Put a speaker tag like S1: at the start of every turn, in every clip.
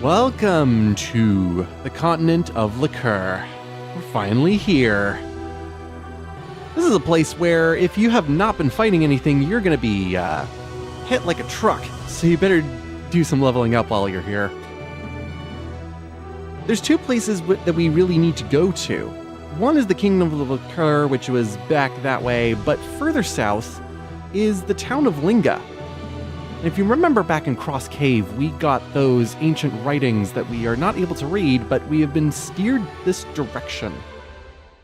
S1: Welcome to the continent of liqueur. We're finally here. This is a place where if you have not been fighting anything, you're going to be hit like a truck. So you better do some leveling up while you're here. There's two places that we really need to go to. One is the Kingdom of Liqueur, which was back that way, but further south is the Town of Linga. And if you remember back in Cross Cave, we got those ancient writings that we are not able to read, but we have been steered this direction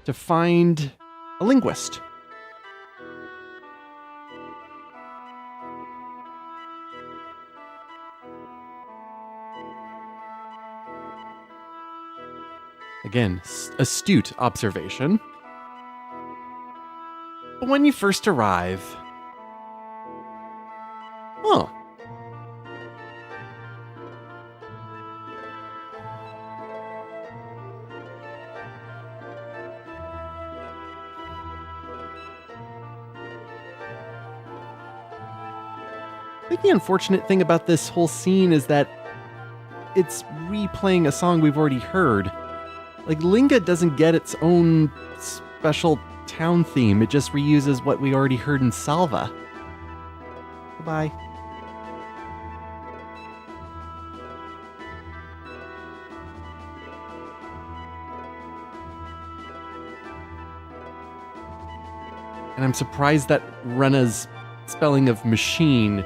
S1: to find a linguist. Again, astute observation. But when you first arrive... Oh. I think the unfortunate thing about this whole scene is that it's replaying a song we've already heard. Like, Linga doesn't get its own special town theme. It just reuses what we already heard in Salva. Goodbye. And I'm surprised that Rena's spelling of machine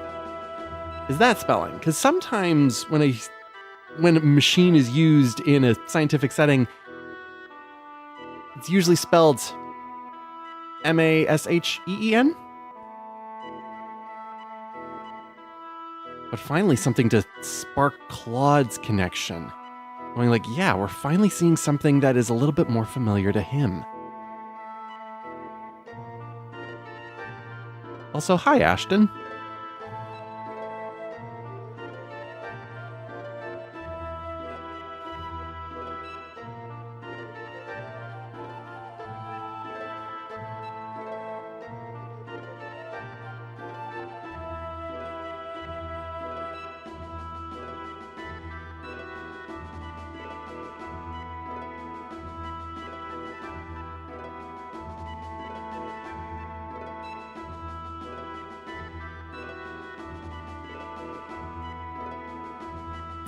S1: is that spelling. Because sometimes when a machine is used in a scientific setting, it's usually spelled M-A-S-H-E-E-N. But finally something to spark Claude's connection. Going like, yeah, we're finally seeing something that is a little bit more familiar to him. Also, hi, Ashton.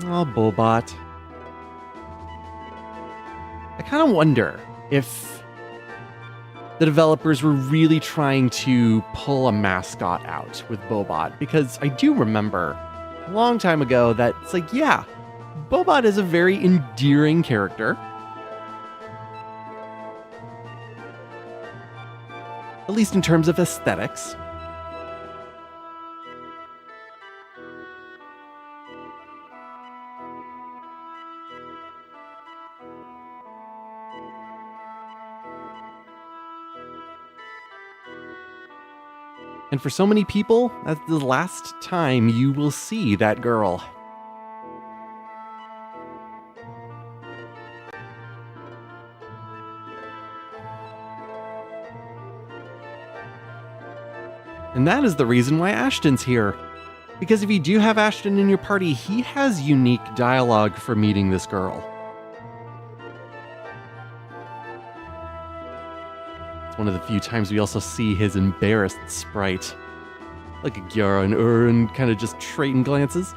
S1: Oh, Bobot. I kind of wonder if the developers were really trying to pull a mascot out with Bobot, because I do remember a long time ago that it's like, yeah, Bobot is a very endearing character. At least in terms of aesthetics. And for so many people, that's the last time you will see that girl. And that is the reason why Ashton's here. Because if you do have Ashton in your party, he has unique dialogue for meeting this girl. One of the few times we also see his embarrassed sprite. Like a Gyara and Urin kind of just trading glances.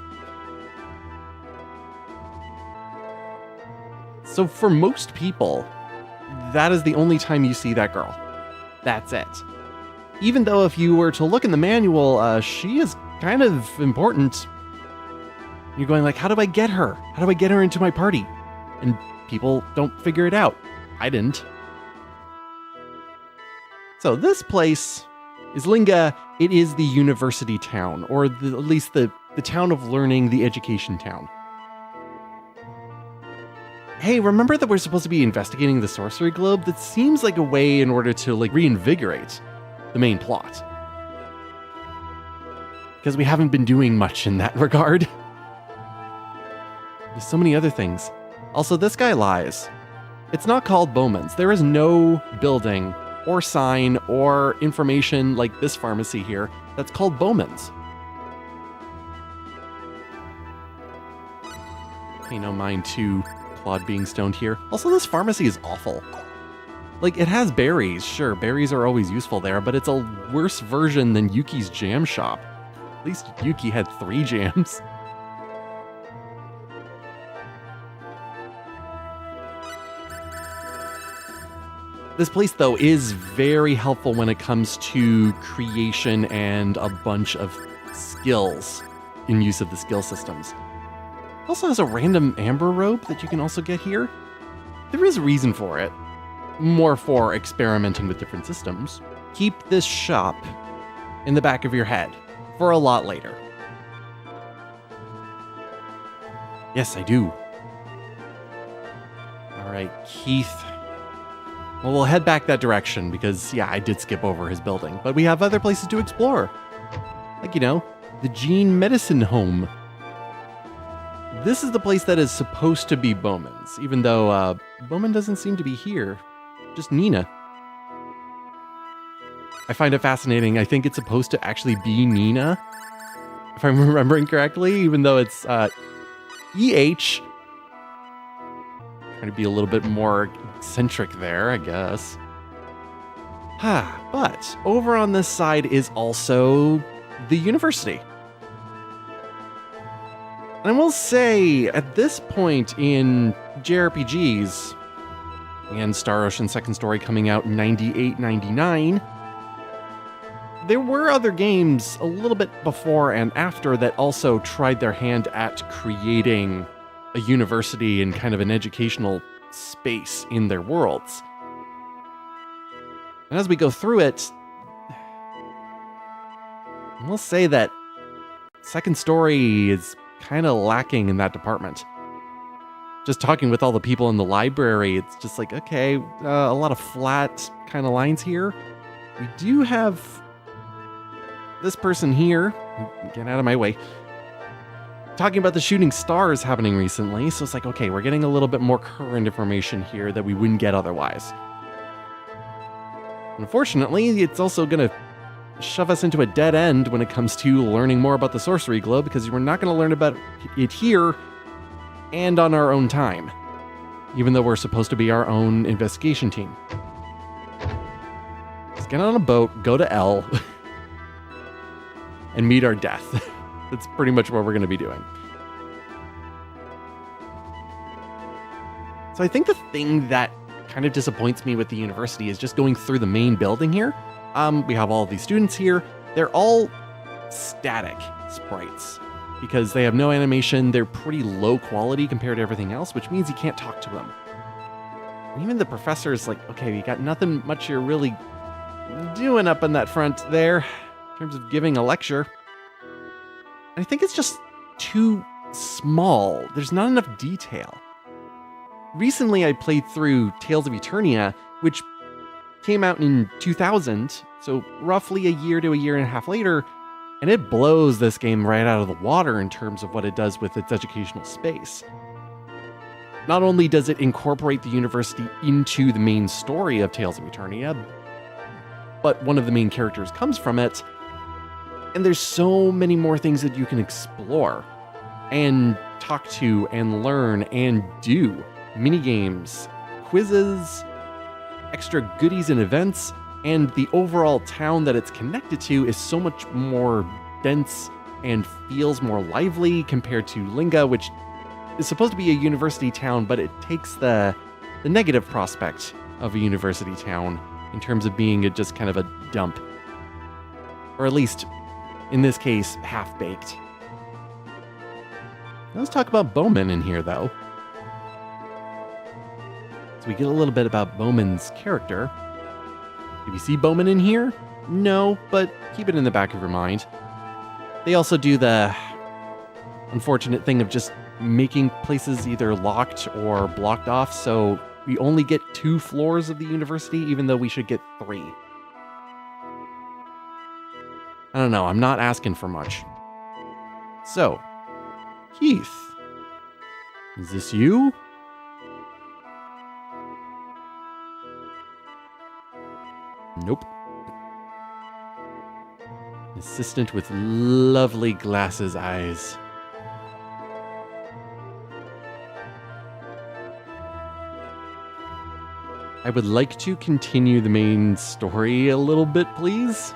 S1: So for most people, that is the only time you see that girl. That's it. Even though if you were to look in the manual, she is kind of important. You're going like, how do I get her? How do I get her into my party? And people don't figure it out. I didn't. So this place is Linga. It is the university town, or at least the town of learning, the education town. Hey, remember that we're supposed to be investigating the sorcery globe? That seems like a way in order to reinvigorate the main plot. Because we haven't been doing much in that regard. There's so many other things. Also, this guy lies. It's not called Bowman's. There is no building or sign or information like this pharmacy here that's called Bowman's. pay no mind to Claude being stoned here. Also, this pharmacy is awful. Like, it has berries. Sure, berries are always useful there, but it's a worse version than Yuki's jam shop. At least Yuki had 3 jams. This place, though, is very helpful when it comes to creation and a bunch of skills in use of the skill systems. It also has a random amber rope that you can also get here. There is a reason for it. More for experimenting with different systems. Keep this shop in the back of your head for a lot later. Yes, I do. All right, Keith. Well, we'll head back that direction because, yeah, I did skip over his building. But we have other places to explore. Like, you know, the Gene Medicine Home. This is the place that is supposed to be Bowman's, even though Bowman doesn't seem to be here. Just Nina. I find it fascinating. I think it's supposed to actually be Nina, if I'm remembering correctly, even though it's EH. Trying to be a little bit more eccentric there, I guess. But over on this side is also the university. And I will say, at this point in JRPGs, and Star Ocean Second Story coming out in 98, 99, there were other games a little bit before and after that also tried their hand at creating a university and kind of an educational space in their worlds. And as we go through it, we'll say that Second Story is kind of lacking in that department. Just talking with all the people in the library, it's just like, okay, a lot of flat kind of lines here. We do have this person here, get out of my way, talking about the shooting stars happening recently. So it's like, okay, we're getting a little bit more current information here that we wouldn't get otherwise. Unfortunately, it's also going to shove us into a dead end when it comes to learning more about the sorcery globe, because we're not going to learn about it here and on our own time, even though we're supposed to be our own investigation team. Let's get on a boat, go to L, and meet our death. That's pretty much what we're going to be doing. So I think the thing that kind of disappoints me with the university is just going through the main building here. We have all of these students here. They're all static sprites because they have no animation. They're pretty low quality compared to everything else, which means you can't talk to them. And even the professor's like, okay, you got nothing much you're really doing up in that front there in terms of giving a lecture. I think it's just too small. There's not enough detail. Recently, I played through Tales of Eternia, which came out in 2000, so roughly a year to a year and a half later, and it blows this game right out of the water in terms of what it does with its educational space. Not only does it incorporate the university into the main story of Tales of Eternia, but one of the main characters comes from it, and there's so many more things that you can explore and talk to and learn and do. Minigames, quizzes, extra goodies and events, and the overall town that it's connected to is so much more dense and feels more lively compared to Linga, which is supposed to be a university town, but it takes the negative prospect of a university town in terms of being just kind of a dump. Or at least, in this case, half-baked. Let's talk about Bowman in here, though. So we get a little bit about Bowman's character. Do we see Bowman in here? No, but keep it in the back of your mind. They also do the unfortunate thing of just making places either locked or blocked off, so we only get 2 floors of the university, even though we should get 3. I don't know, I'm not asking for much. So, Keith, is this you? Nope. Assistant with lovely glasses eyes. I would like to continue the main story a little bit, please.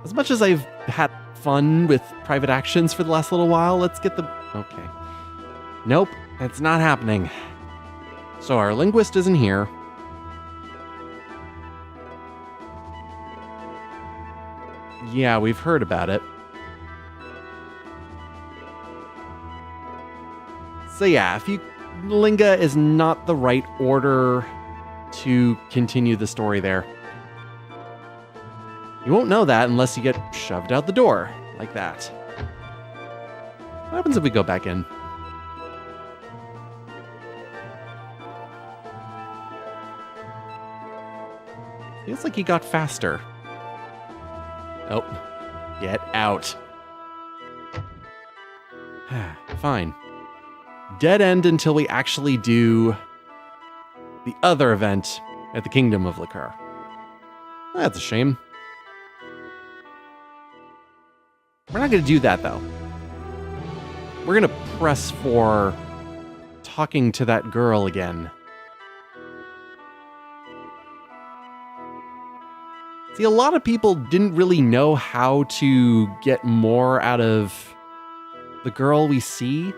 S1: As much as I've had fun with private actions for the last little while, let's get the... Okay. Nope, that's not happening. So our linguist isn't here. Yeah, we've heard about it. So yeah, Linga is not the right order to continue the story there. You won't know that unless you get shoved out the door, like that. What happens if we go back in? Feels like he got faster. Oh, get out. Fine. Dead end until we actually do the other event at the Kingdom of Liquor. That's a shame. We're not going to do that, though. We're going to press for talking to that girl again. See, a lot of people didn't really know how to get more out of the girl we see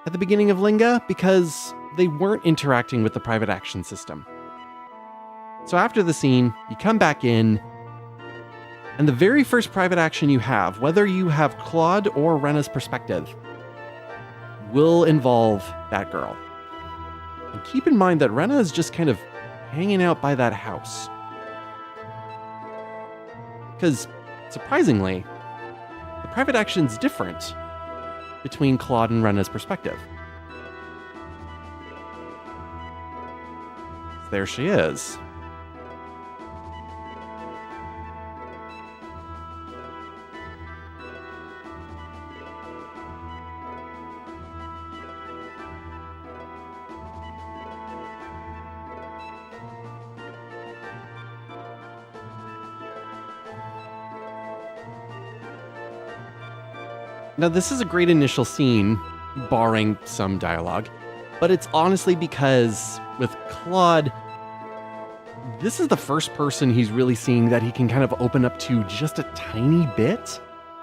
S1: at the beginning of Linga because they weren't interacting with the private action system. So after the scene, you come back in, and the very first private action you have, whether you have Claude or Rena's perspective, will involve that girl. And keep in mind that Rena is just kind of hanging out by that house. Because, surprisingly, the private action's different between Claude and Rena's perspective. There she is. Now, this is a great initial scene, barring some dialogue, but it's honestly because with Claude, this is the first person he's really seeing that he can kind of open up to just a tiny bit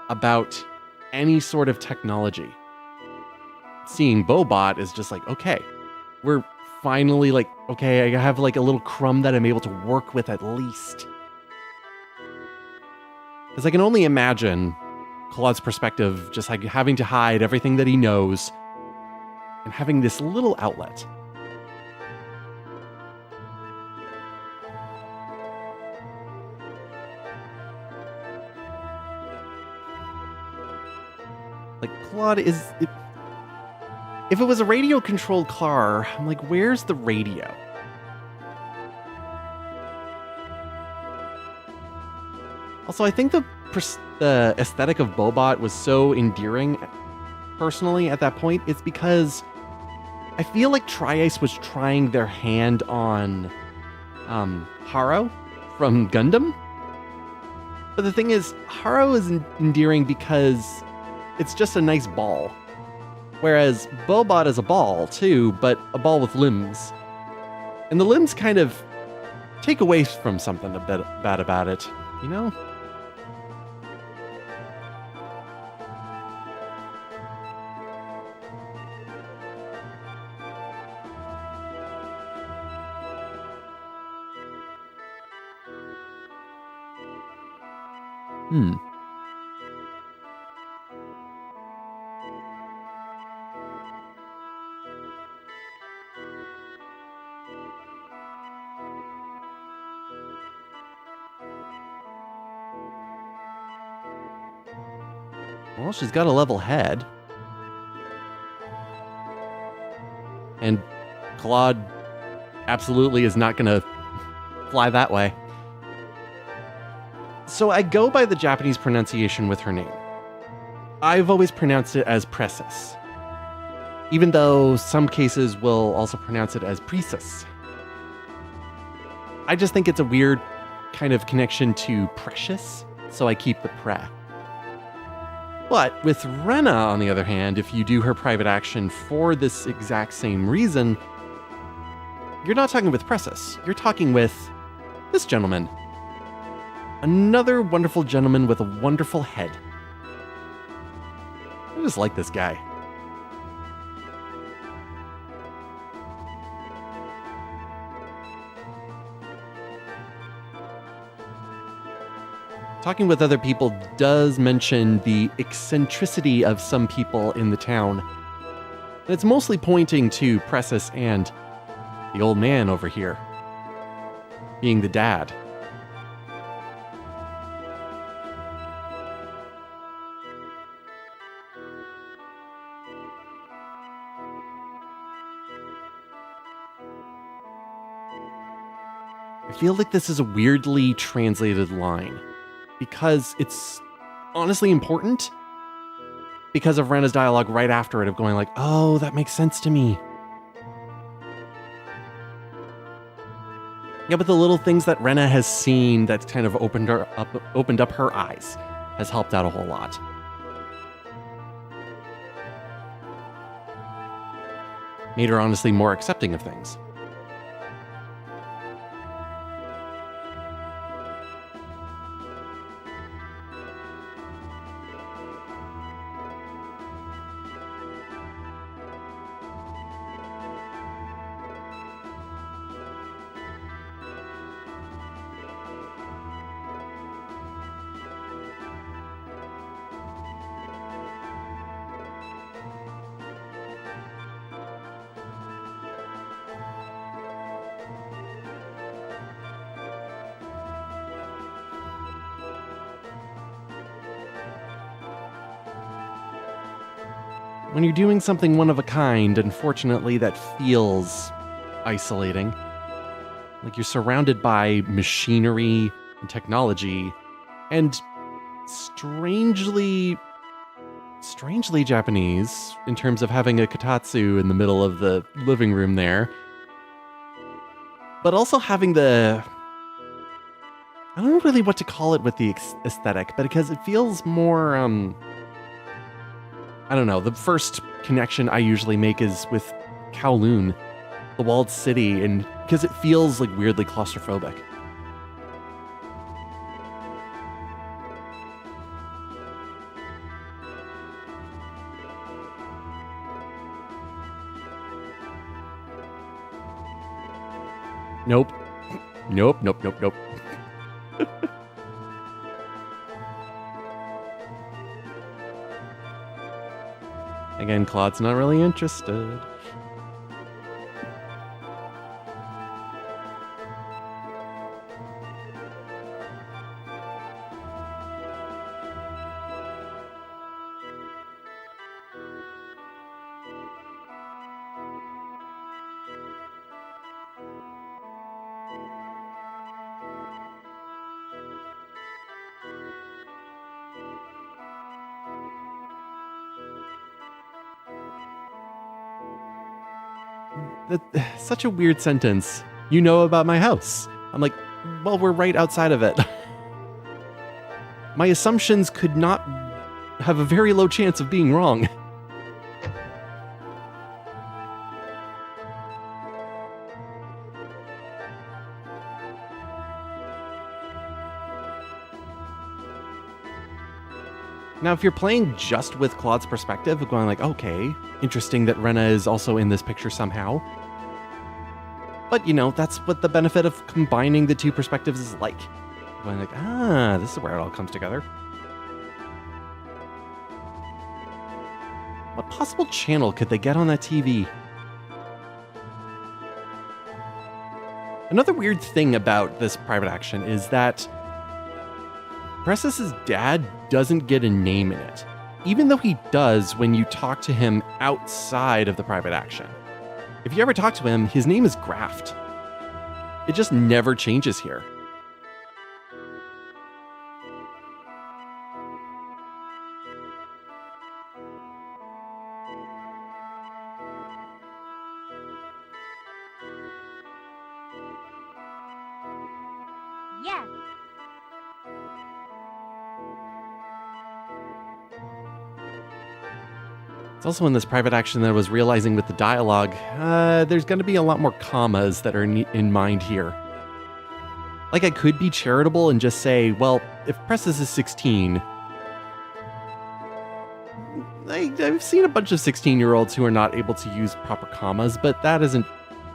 S1: about any sort of technology. Seeing Bobot is just like, okay, we're finally like, okay, I have like a little crumb that I'm able to work with at least. Because I can only imagine Claude's perspective, just like having to hide everything that he knows and having this little outlet. Like, Claude is... If it was a radio-controlled car, I'm like, where's the radio? Also, I think the aesthetic of Bobot was so endearing, personally, at that point. It's because I feel like Tri-Ice was trying their hand on Haro from Gundam. But the thing is, Haro is endearing because it's just a nice ball. Whereas Bobot is a ball, too, but a ball with limbs. And the limbs kind of take away from something a bit bad about it, you know? Well, she's got a level head. And Claude absolutely is not going to fly that way. So I go by the Japanese pronunciation with her name. I've always pronounced it as Precis, even though some cases will also pronounce it as Precis. I just think it's a weird kind of connection to precious, so I keep the pre. But with Rena, on the other hand, if you do her private action for this exact same reason, you're not talking with Precis. You're talking with this gentleman. Another wonderful gentleman with a wonderful head. I just like this guy. Talking with other people does mention the eccentricity of some people in the town. It's mostly pointing to Precis and the old man over here, being the dad. I feel like this is a weirdly translated line, because it's honestly important because of Rena's dialogue right after it of going like, oh, that makes sense to me. Yeah, but the little things that Rena has seen that's kind of opened up her eyes has helped out a whole lot. Made her honestly more accepting of things. When you're doing something one of a kind, unfortunately, that feels isolating. Like you're surrounded by machinery and technology, and strangely Japanese in terms of having a kotatsu in the middle of the living room there. But also having the... I don't know really what to call it with the aesthetic, but because it feels more, I don't know, the first connection I usually make is with Kowloon, the walled city, and because it feels like weirdly claustrophobic. Nope. Nope. Again, Claude's not really interested. That's such a weird sentence. You know about my house. I'm like, well, we're right outside of it. My assumptions could not have a very low chance of being wrong. Now, if you're playing just with Claude's perspective, of going like, okay, interesting that Rena is also in this picture somehow. But, you know, that's what the benefit of combining the two perspectives is like. Going like, this is where it all comes together. What possible channel could they get on that TV? Another weird thing about this private action is that Precis's dad doesn't get a name in it, even though he does when you talk to him outside of the private action. If you ever talk to him, his name is Graft. It just never changes here.
S2: Yes.
S1: It's also in this private action that I was realizing with the dialogue, there's going to be a lot more commas that are in mind here. Like, I could be charitable and just say, well, if Precis is 16, I've seen a bunch of 16-year-olds who are not able to use proper commas, but that isn't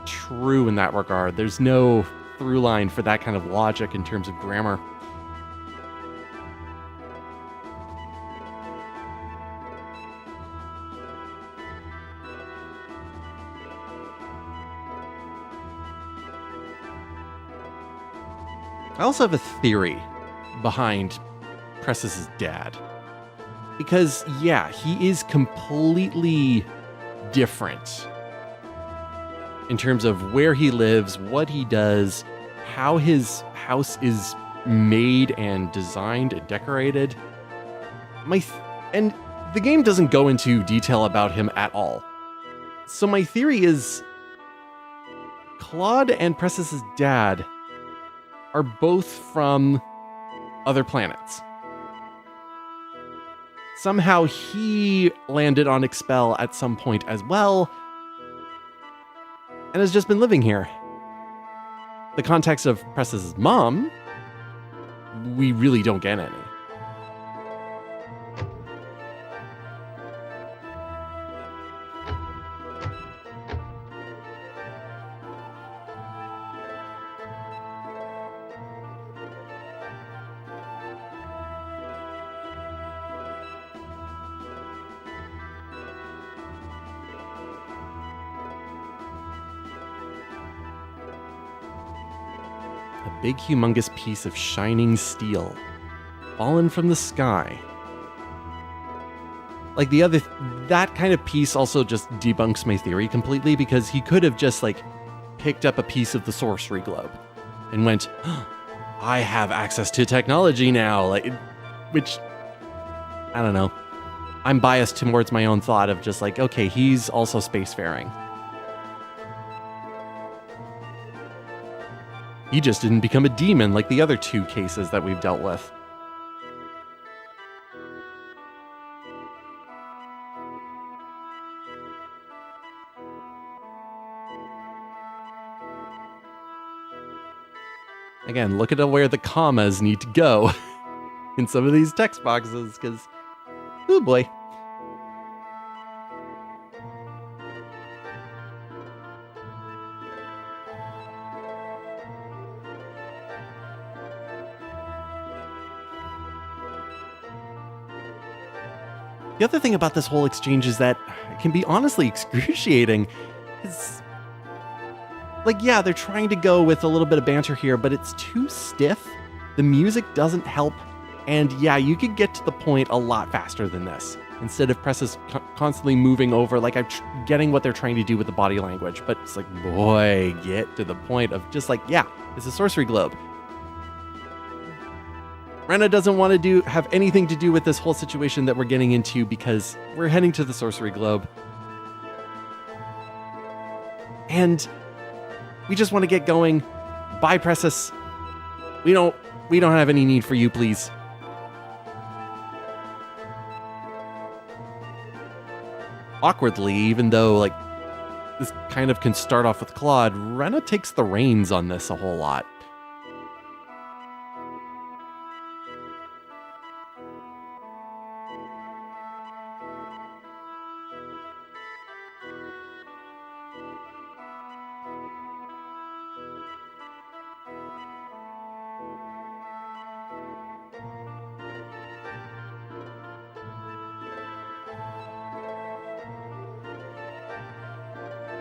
S1: true in that regard. There's no through line for that kind of logic in terms of grammar. I also have a theory behind Precis's dad. Because, yeah, he is completely different in terms of where he lives, what he does, how his house is made and designed and decorated. And the game doesn't go into detail about him at all. So my theory is Claude and Precis's dad are both from other planets. Somehow he landed on Expel at some point as well, and has just been living here. The context of Precis's mom, we really don't get any. A big, humongous piece of shining steel, fallen from the sky. Like that kind of piece also just debunks my theory completely, because he could have just picked up a piece of the sorcery globe and went, oh, I have access to technology now. Which, I don't know. I'm biased towards my own thought of just okay, he's also spacefaring. He just didn't become a demon like the other two cases that we've dealt with. Again, look at where the commas need to go in some of these text boxes, because, oh boy. The other thing about this whole exchange is that it can be honestly excruciating. It's yeah, they're trying to go with a little bit of banter here, but it's too stiff. The music doesn't help. And yeah, you could get to the point a lot faster than this. Instead of Precis constantly moving over, I'm getting what they're trying to do with the body language. But it's boy, get to the point of just yeah, it's a sorcery globe. Rena doesn't want to have anything to do with this whole situation that we're getting into, because we're heading to the sorcery globe. And we just want to get going. Bye, Precis. We don't have any need for you, please. Awkwardly, even though this kind of can start off with Claude, Rena takes the reins on this a whole lot.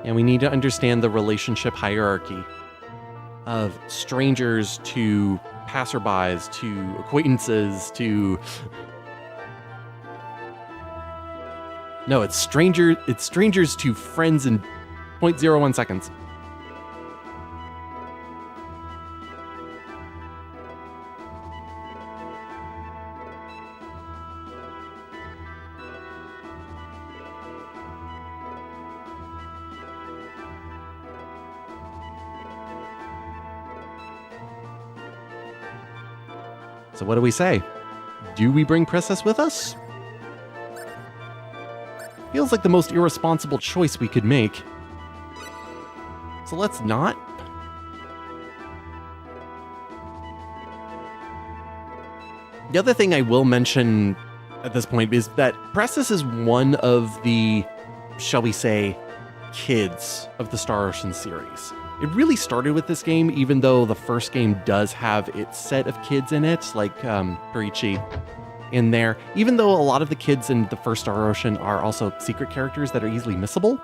S1: And we need to understand the relationship hierarchy of strangers to passerbys to acquaintances to... No, it's strangers to friends in 0.01 seconds. So what do we say? Do we bring Precis with us? Feels like the most irresponsible choice we could make. So let's not. The other thing I will mention at this point is that Precis is one of the, shall we say, kids of the Star Ocean series. It really started with this game, even though the first game does have its set of kids in it, like Precis in there. Even though a lot of the kids in the first Star Ocean are also secret characters that are easily missable,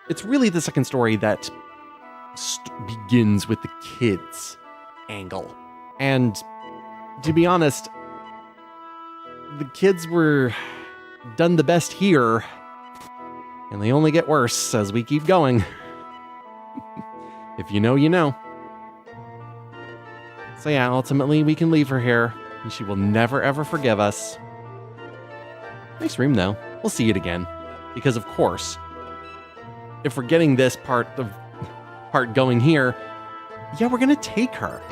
S1: it's really the second story that begins with the kids angle. And to be honest, the kids were done the best here, and they only get worse as we keep going. If you know, you know. So yeah, ultimately we can leave her here, and she will never ever forgive us. Nice room though. We'll see it again. Because of course, if we're getting this part going here, yeah, we're gonna take her.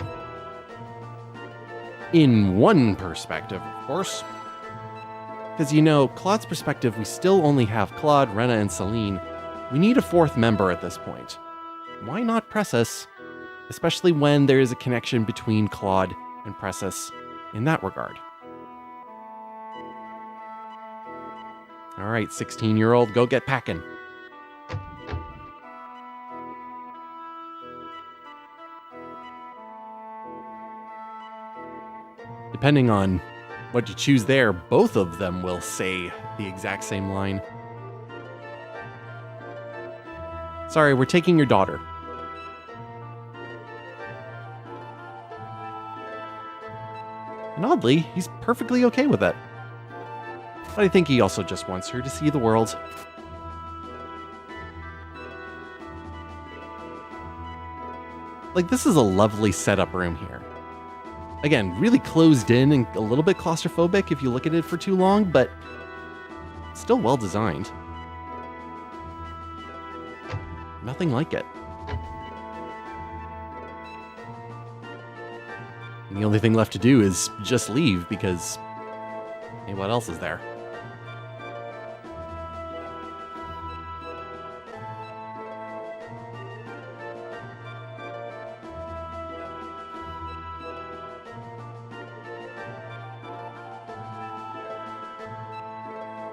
S1: In one perspective, of course. Because, you know, Claude's perspective, we still only have Claude, Rena, and Celine. We need a fourth member at this point. Why not Precis? Especially when there is a connection between Claude and Precis in that regard. All right, 16-year-old, go get packing. Depending on what you choose there, both of them will say the exact same line. Sorry, we're taking your daughter. And oddly, he's perfectly okay with it. But I think he also just wants her to see the world. Like, this is a lovely setup room here. Again, really closed in and a little bit claustrophobic if you look at it for too long, but still well designed. Nothing like it. And the only thing left to do is just leave because, hey, what else is there?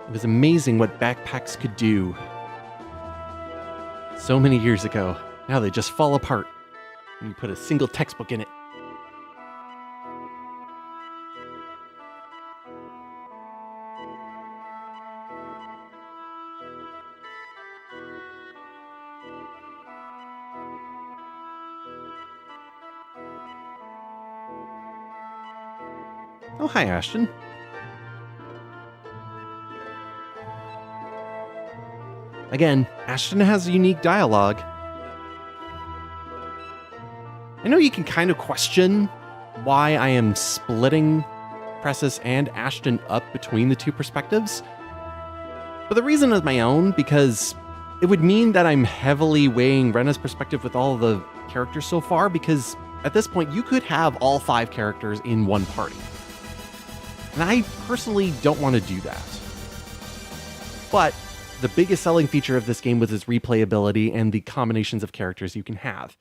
S1: It was amazing what backpacks could do so many years ago. Now they just fall apart when you put a single textbook in it. Oh, hi, Ashton. Again, Ashton has unique dialogue. I know you can kind of question why I am splitting Precis and Ashton up between the two perspectives, but the reason is my own, because it would mean that I'm heavily weighing Rena's perspective with all the characters so far, because at this point you could have all 5 characters in one party. And I personally don't want to do that. But the biggest selling feature of this game was its replayability and the combinations of characters you can have.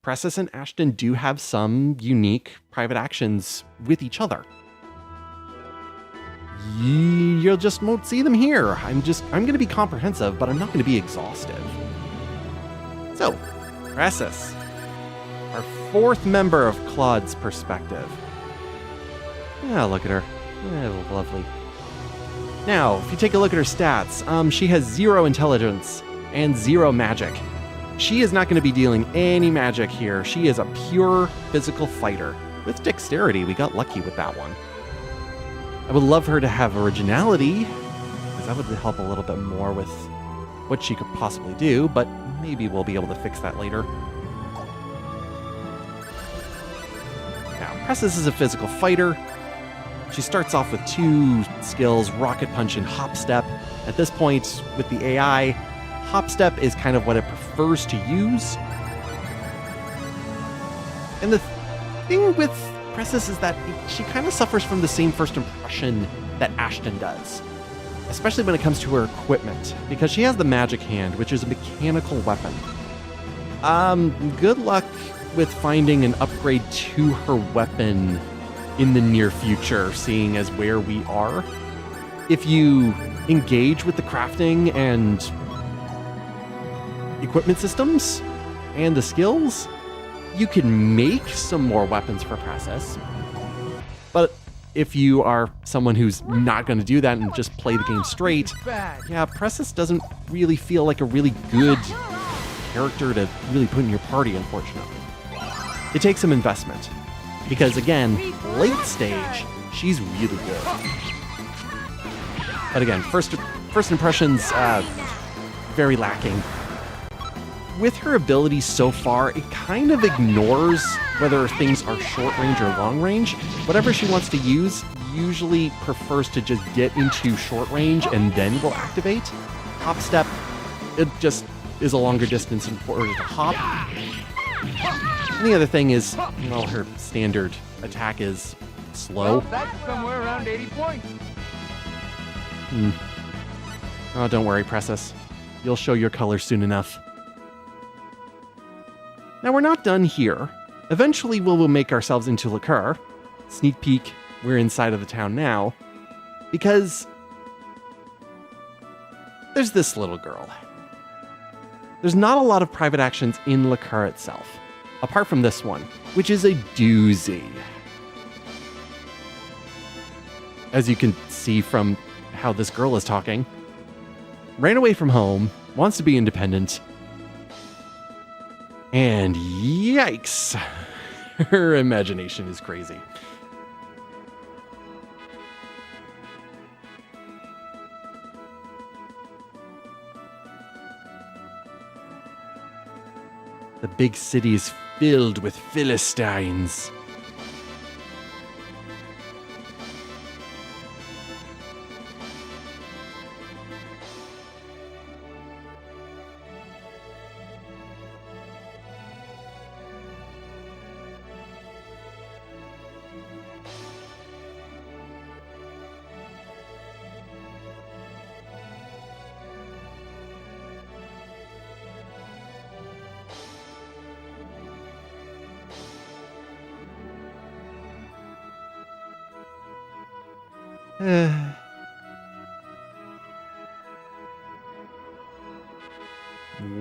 S1: Precis and Ashton do have some unique private actions with each other. You just won't see them here. I'm going to be comprehensive, but I'm not going to be exhaustive. So, Precis, our 4th member of Claude's perspective. Ah, look at her. Lovely. Now, if you take a look at her stats, she has 0 intelligence and 0 magic. She is not going to be dealing any magic here. She is a pure physical fighter. With dexterity, we got lucky with that one. I would love her to have originality, because that would help a little bit more with what she could possibly do, but maybe we'll be able to fix that later. Now, Precis is a physical fighter. She starts off with 2 skills, Rocket Punch and Hop Step. At this point, with the AI, Hop Step is kind of what it prefers to use. And the thing with Precis is that she kind of suffers from the same first impression that Ashton does. especially when it comes to her equipment, because she has the magic hand, which is a mechanical weapon. Good luck with finding an upgrade to her weapon in the near future, seeing as where we are. If you engage with the crafting and equipment systems and the skills, you can make some more weapons for Precis. But if you are someone who's not going to do that and just play the game straight, yeah, Precis doesn't really feel like a really good character to really put in your party, unfortunately. It takes some investment. Because again, late stage, she's really good. But again, first impressions, very lacking. With her abilities so far, it kind of ignores whether things are short range or long range. Whatever she wants to use usually prefers to just get into short range and then will activate. Hop step, it just is a longer distance in order to hop. And the other thing is, well, her standard attack is slow.
S3: Well, that's somewhere around 80 points.
S1: Oh, don't worry, Precis. You'll show your colors soon enough. Now, we're not done here. Eventually, we'll make ourselves into Liqueur. Sneak peek, we're inside of the town now. Because there's this little girl. There's not a lot of private actions in Liqueur itself, apart from this one, which is a doozy. As you can see from how this girl is talking, ran away from home, wants to be independent, and yikes, her imagination is crazy. The big city is filled with Philistines.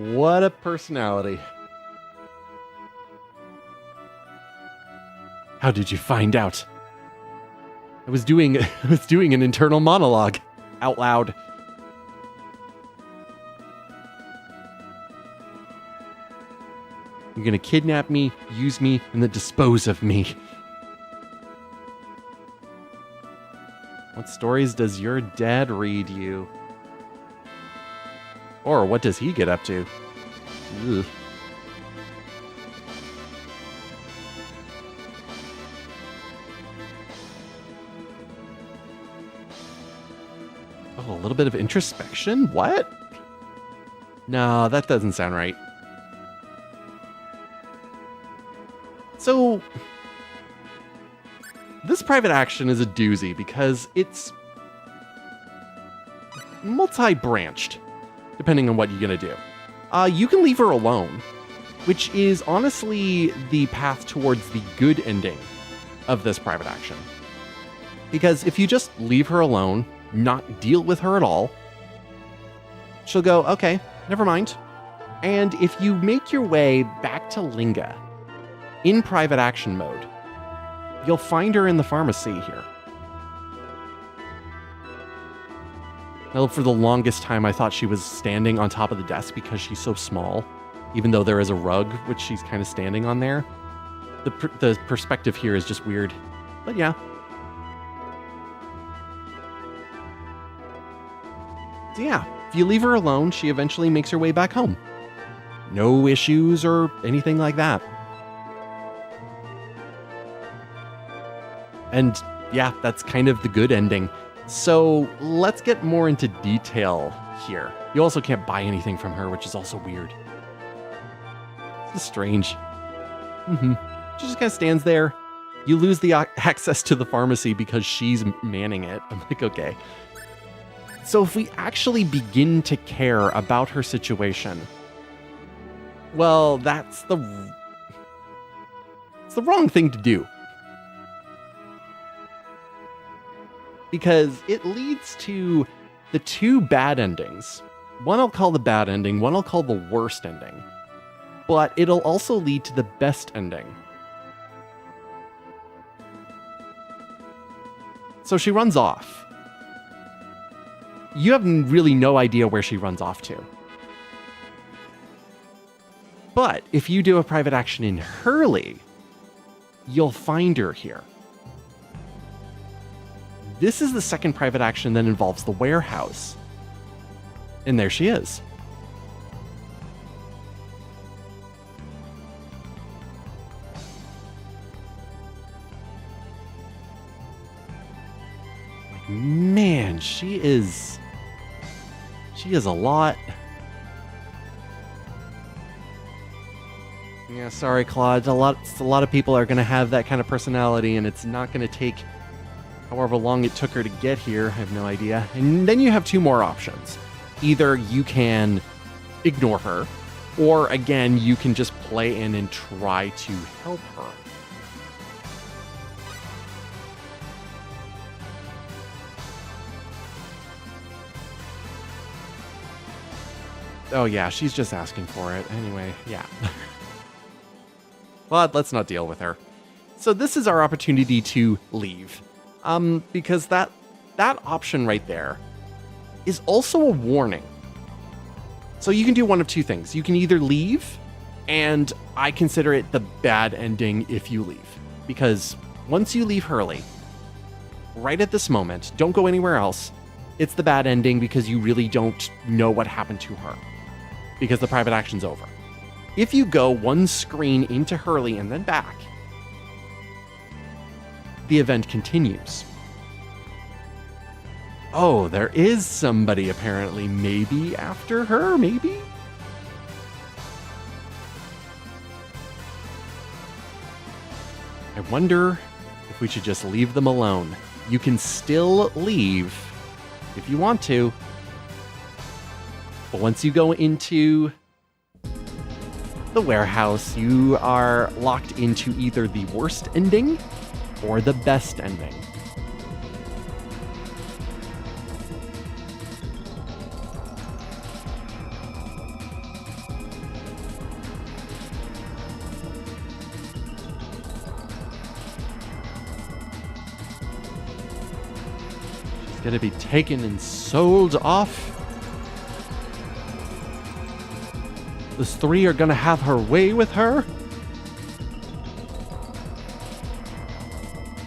S1: What a personality. How did you find out? I was doing an internal monologue out loud. You're gonna kidnap me, use me, and then dispose of me. What stories does your dad read you? Or what does he get up to? Ugh. Oh, a little bit of introspection? What? No, that doesn't sound right. So, this private action is a doozy because it's multi-branched, depending on what you're going to do. You can leave her alone, which is honestly the path towards the good ending of this private action. Because if you just leave her alone, not deal with her at all, she'll go, okay, never mind. And if you make your way back to Linga in private action mode, you'll find her in the pharmacy here. Now, for the longest time, I thought she was standing on top of the desk because she's so small, even though there is a rug, which she's kind of standing on there. The perspective here is just weird, but yeah. So yeah, if you leave her alone, she eventually makes her way back home. No issues or anything like that. And yeah, that's kind of the good ending. So let's get more into detail here. You also can't buy anything from her, which is also weird. This is strange. She just kind of stands there. You lose the access to the pharmacy because she's manning it. I'm like, okay. So if we actually begin to care about her situation, well, it's the wrong thing to do. Because it leads to the two bad endings. One I'll call the bad ending, one I'll call the worst ending. But it'll also lead to the best ending. So she runs off. You have really no idea where she runs off to. But if you do a private action in Hurley, you'll find her here. This is the second private action that involves the warehouse. And there she is. Man, she is a lot. Yeah, sorry, Claude. A lot of people are going to have that kind of personality, and it's not going to take however long it took her to get here. I have no idea. And then you have two more options. Either you can ignore her, or again, you can just play in and try to help her. Oh yeah, she's just asking for it. Anyway, yeah. But let's not deal with her. So this is our opportunity to leave. Because that option right there is also a warning. So you can do one of two things. You can either leave, and I consider it the bad ending if you leave. Because once you leave Hurley, right at this moment, don't go anywhere else, it's the bad ending because you really don't know what happened to her. Because the private action's over. If you go one screen into Hurley and then back, the event continues. Oh, there is somebody apparently maybe after her, maybe? I wonder if we should just leave them alone. You can still leave if you want to. But once you go into the warehouse, you are locked into either the worst ending or the best ending. She's gonna be taken and sold off. Those three are gonna have her way with her?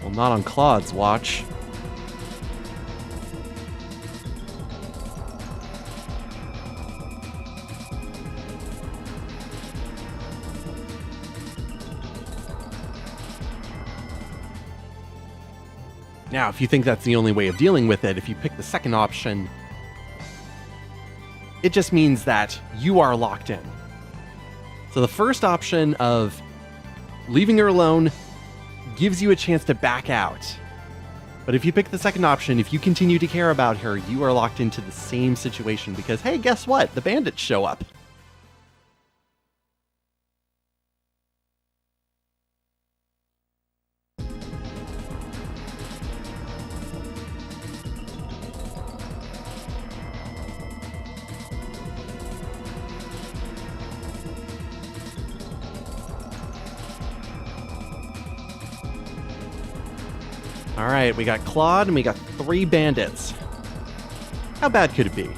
S1: Well, not on Claude's watch. Now, if you think that's the only way of dealing with it, if you pick the second option, it just means that you are locked in. So the first option of leaving her alone gives you a chance to back out. But if you pick the second option, if you continue to care about her, you are locked into the same situation because, hey, guess what? The bandits show up. All right, we got Claude and we got 3 bandits. How bad could it be?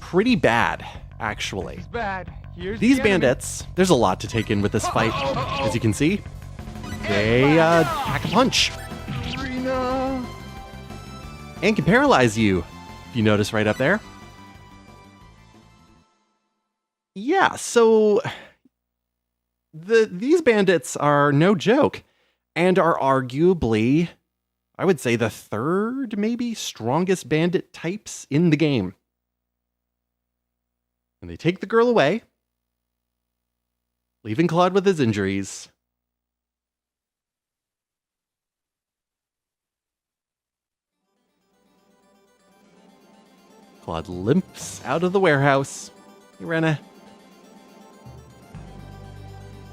S1: Pretty bad, actually.
S3: It's bad. Here's
S1: These
S3: the enemy.
S1: bandits, there's a lot to take in with this fight. As you can see, they pack a punch
S3: Trina.
S1: and can paralyze you, if you notice right up there. Yeah, so these bandits are no joke. And are arguably, I would say, the third, maybe, strongest bandit types in the game. And they take the girl away, leaving Claude with his injuries. Claude limps out of the warehouse. Hey, Rena.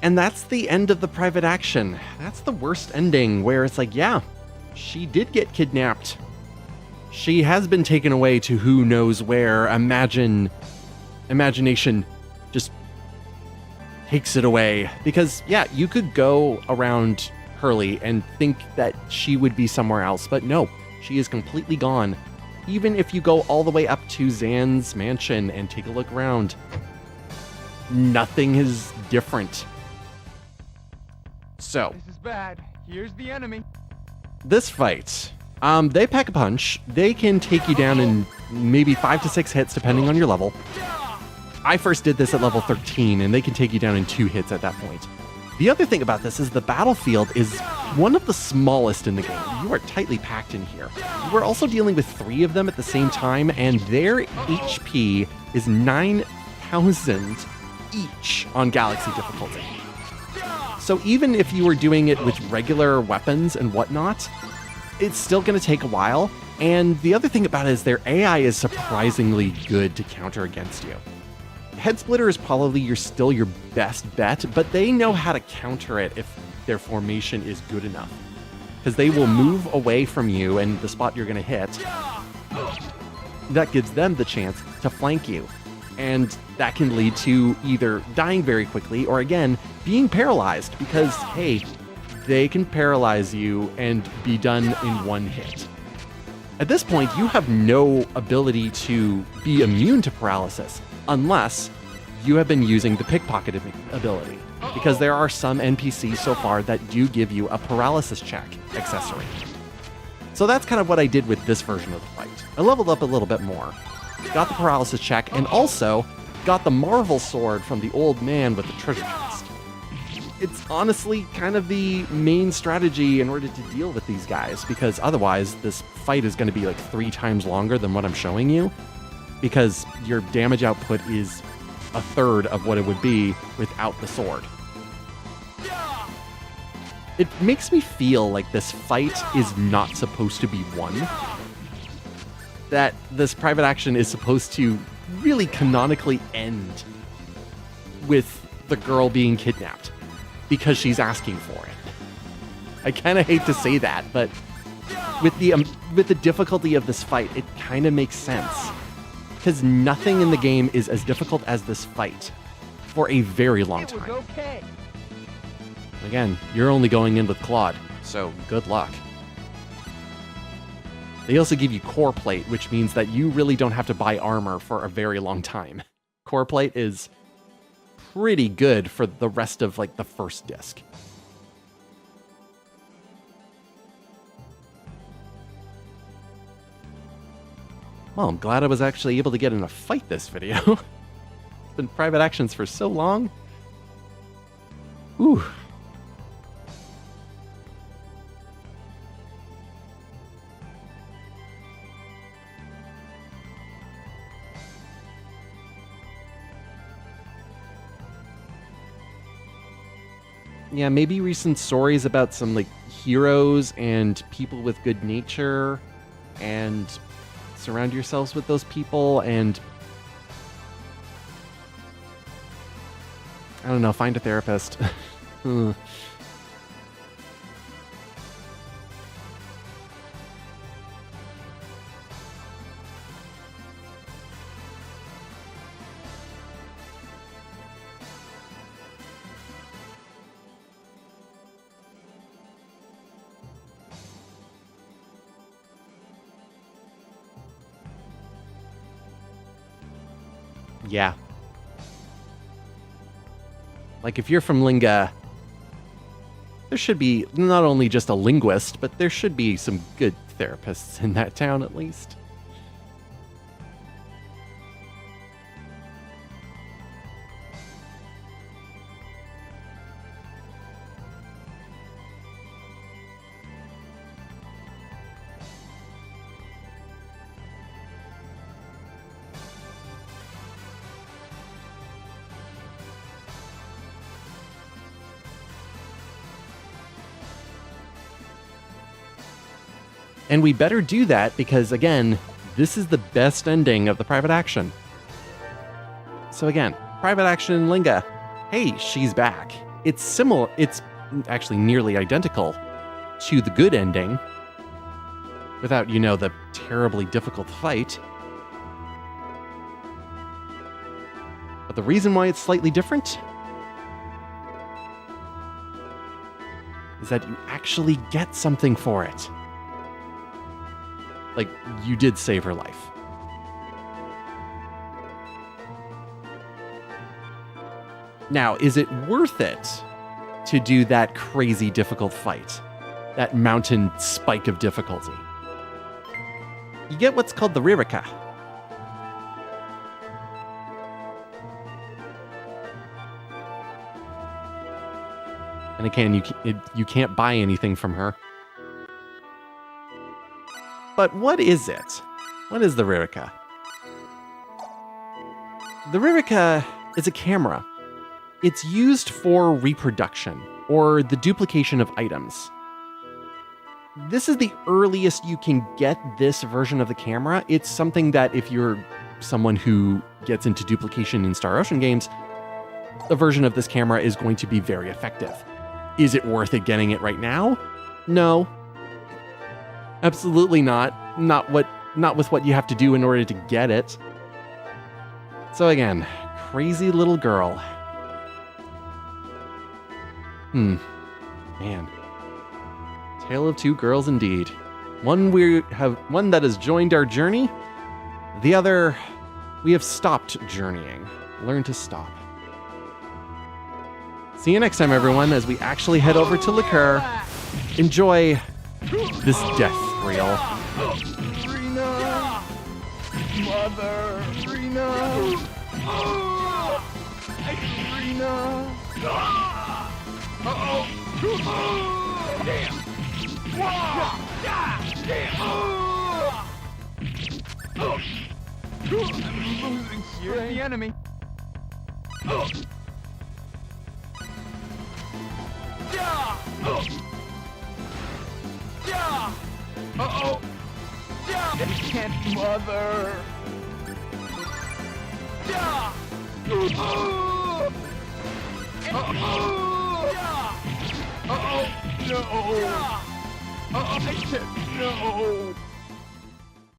S1: And that's the end of the private action. That's the worst ending, where it's like, yeah, she did get kidnapped. She has been taken away to who knows where. Imagination just takes it away. Because, yeah, you could go around Hurley and think that she would be somewhere else, but no, she is completely gone. Even if you go all the way up to Zan's mansion and take a look around, nothing is different. So,
S3: This is bad. Here's the enemy.
S1: this fight, they pack a punch. They can take you down in maybe 5 to 6 hits, depending on your level. I first did this at level 13, and they can take you down in 2 hits at that point. The other thing about this is the battlefield is one of the smallest in the game. You are tightly packed in here. We're also dealing with 3 of them at the same time, and their HP is 9,000 each on Galaxy difficulty. So even if you were doing it with regular weapons and whatnot, it's still going to take a while. And the other thing about it is their AI is surprisingly good to counter against you. Head Splitter is probably still your best bet, but they know how to counter it if their formation is good enough. Because they will move away from you and the spot you're going to hit. That gives them the chance to flank you. And that can lead to either dying very quickly or, again, being paralyzed. Because, hey, they can paralyze you and be done in 1 hit. At this point, you have no ability to be immune to paralysis unless you have been using the pickpocket ability, because there are some NPCs so far that do give you a paralysis check accessory. So that's kind of what I did with this version of the fight. I leveled up a little bit more, got the paralysis check, and also got the Marvel sword from the old man with the treasure chest. It's honestly kind of the main strategy in order to deal with these guys, because otherwise this fight is going to be like 3 times longer than what I'm showing you, because your damage output is 1/3 of what it would be without the sword. It makes me feel like this fight is not supposed to be won. That this private action is supposed to really canonically end with the girl being kidnapped because she's asking for it. I kind of hate to say that, but with the difficulty of this fight, it kind of makes sense. Because nothing in the game is as difficult as this fight for a very long time.
S3: It was okay.
S1: Again, you're only going in with Claude, so good luck. They also give you core plate, which means that you really don't have to buy armor for a very long time. Core plate is pretty good for the rest of like the first disc. Well, I'm glad I was actually able to get in a fight this video. It's been private actions for so long. Ooh. Yeah, maybe recent stories about some like heroes and people with good nature, and surround yourselves with those people, and I don't know, find a therapist. Yeah. Like, if you're from Linga, there should be not only just a linguist, but there should be some good therapists in that town at least. And we better do that because, again, this is the best ending of the private action. So again, private action Linga. Hey, she's back. It's similar, it's actually nearly identical to the good ending, without, the terribly difficult fight. But the reason why it's slightly different is that you actually get something for it. Like, you did save her life. Now, is it worth it to do that crazy difficult fight? That mountain spike of difficulty? You get what's called the Ririka. And again, you can't buy anything from her. But what is it? What is the Ririka? The Ririka is a camera. It's used for reproduction, or the duplication of items. This is the earliest you can get this version of the camera. It's something that if you're someone who gets into duplication in Star Ocean games, a version of this camera is going to be very effective. Is it worth it getting it right now? No. Absolutely not. Not with what you have to do in order to get it. So again, crazy little girl. Man. Tale of two girls indeed. One that has joined our journey. The other, we have stopped journeying. Learn to stop. See you next time, everyone, as we actually head over to Liqueur. Enjoy this death reel.
S3: Rena! Mother! Rena! Rena! Uh-oh! Damn! Damn! I'm losing strength. Here's the enemy. Uh-oh! You can't, mother! Uh-oh! Uh-oh! No! Uh-oh! I said no!